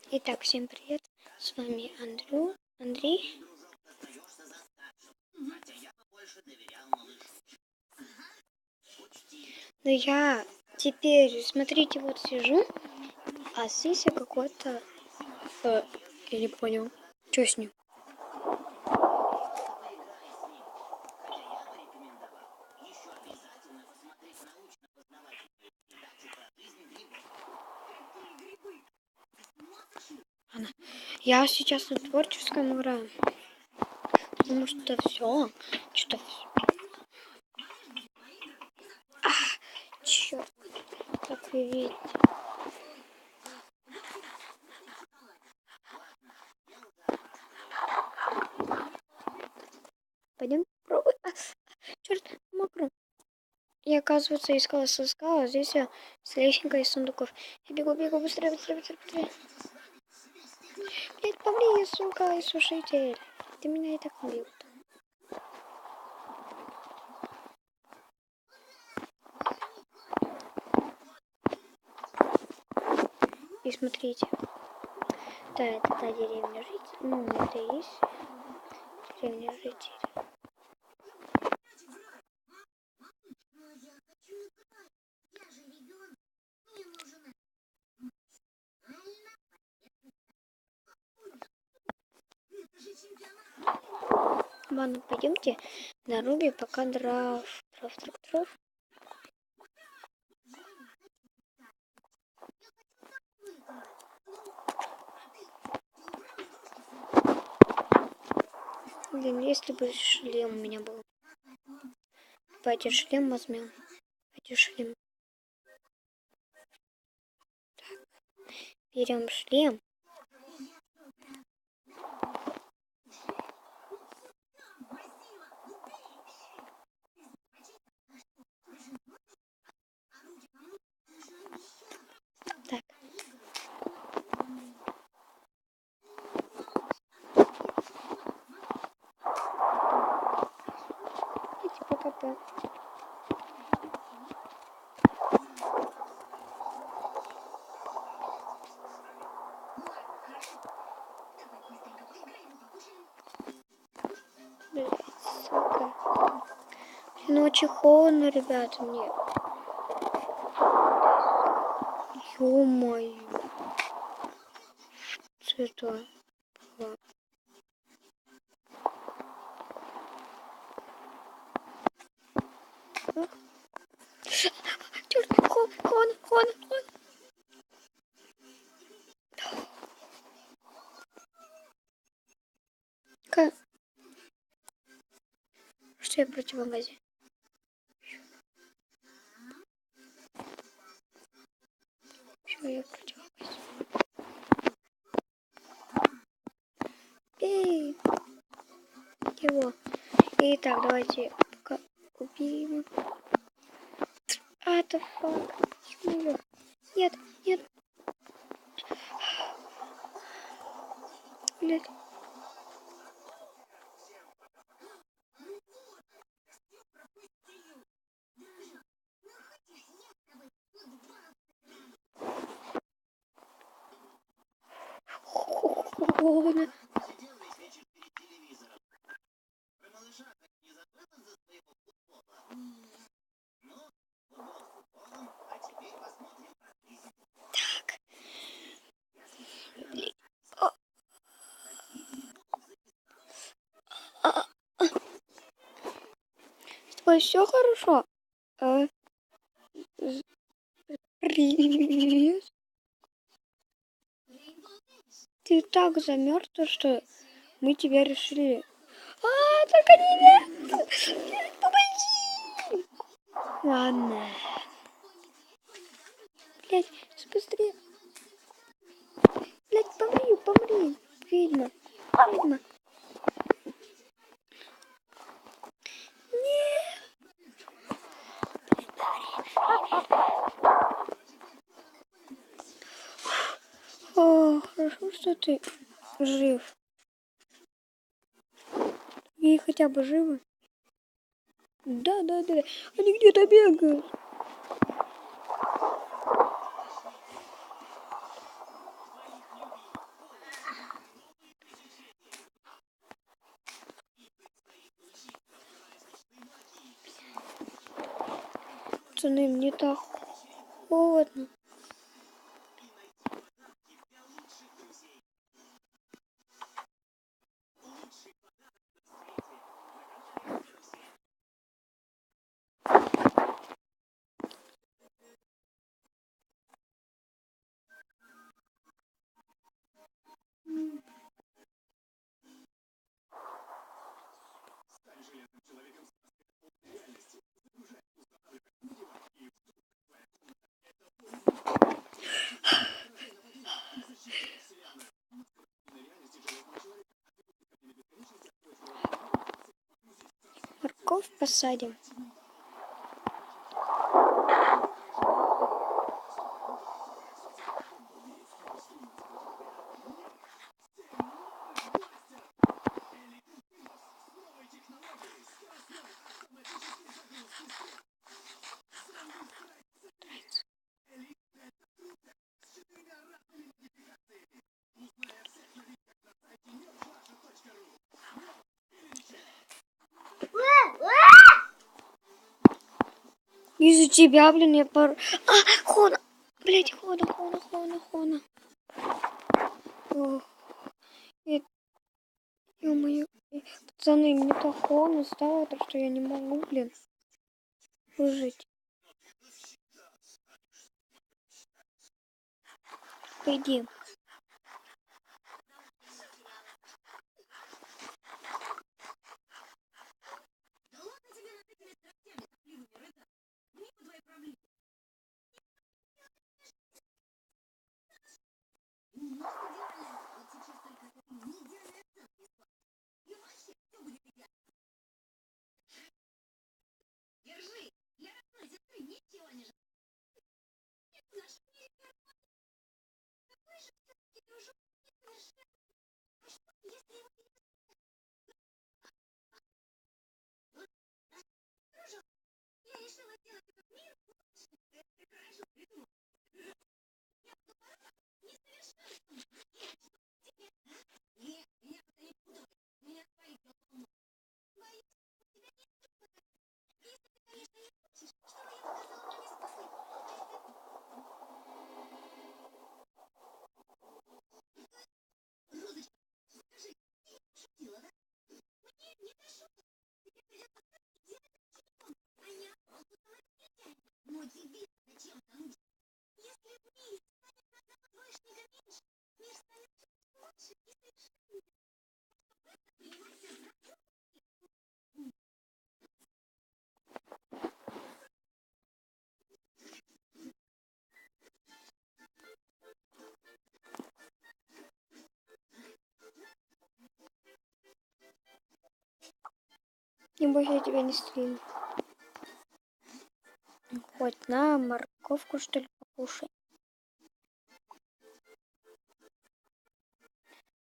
Итак, всем привет, с вами Андрей. Но я теперь, смотрите, вот сижу, а здесь какой-то, я не понял, что с ним? Я сейчас на творческом играю, потому что все, что-то, черт, как вы видите. Пойдем пробовать. Черт, мокро. Я, оказывается, искала, а здесь я с лесенкой из сундуков. Я бегу, быстрее. Блять, помри, сука, иссушитель. Ты меня и так убьют. И смотрите. Да, это та деревня жителей. Ну, это и есть деревня жителей. Ладно, пойдемте на Руби, пока дров. Блин, если бы шлем у меня был. Давайте шлем возьмем. Шлем. Так. Берем шлем. Так. Идите пока. Блин, сука. Ну, очень холодно, ребята, мне. Ё-моё. Что это? Чёрт, хон. Что я противогазе? Что я противогазе? Эй! Его. Итак, давайте пока убьем. Это фак. Нет. Блять. Холодно. Так. С тобой все хорошо? Привет. Ты так замерз, что мы тебя решили. Только не нет! Помоги! Ладно. Блять, быстрее. Блять, помри. Ведьма. Нет. О, хорошо, что ты жив. И хотя бы живы. Да. Они где-то бегают. Пацаны, мне так холодно. Морковь посадим. Из-за тебя, блин, я пор... Хона! Блять, Хона. Ох, ё-моё. Пацаны, мне так холодно стало, так что я не могу, блин, выжить. Пойди. Не бойся, я тебя не стрелю. Хоть на морковку, что ли, покушай.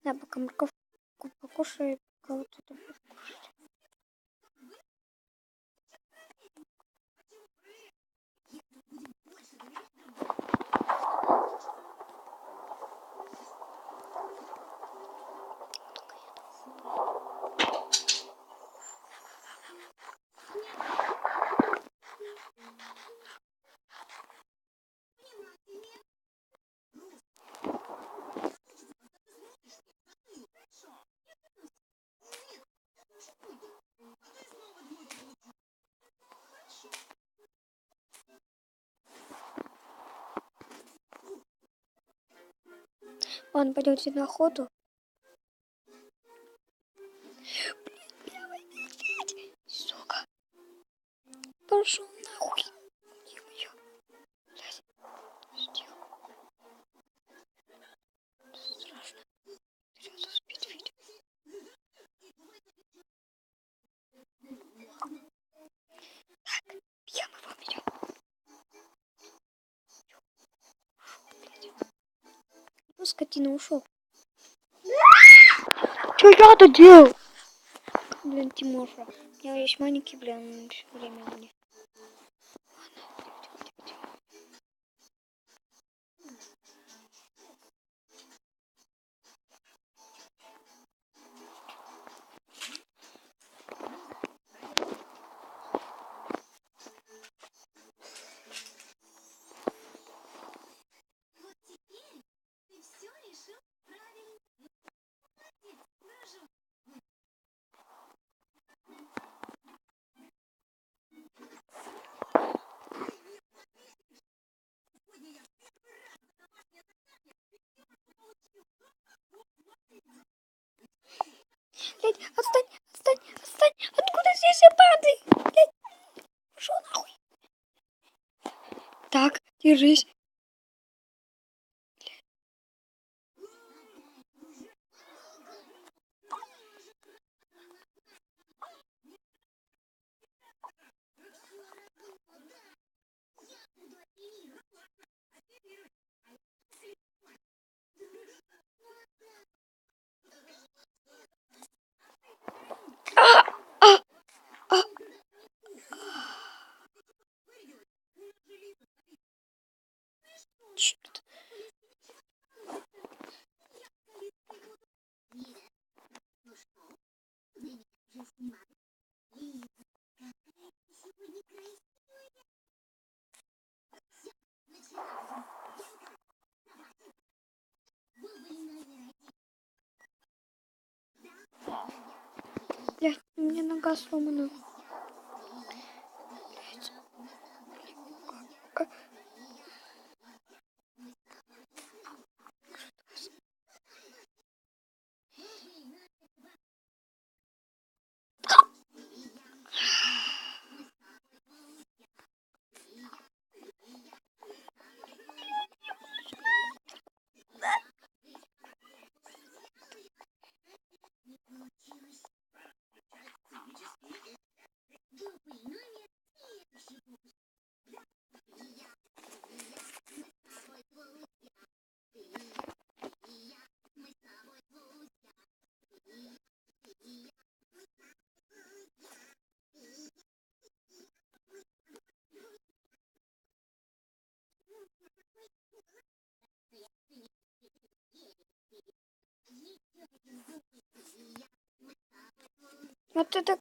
Да, пока морковку покушай, пока вот это покушай. Ладно, пойдемте на охоту. Сука. Пошел нахуй. Ё-моё. Блядь. Тихо. Страшно. Сейчас успеть видео. Так, я мы вам идем. Ну, скотина ушел. Что я-то делал? Блин, Тимоша. Я есть маленький, блин, все время мне. Блядь, отстань, отстань, отстань. Откуда здесь я падаю? Блядь, пошел нахуй. Так, держись. А, а. Черт. Блядь, у меня нога сломана. Блядь. Вот это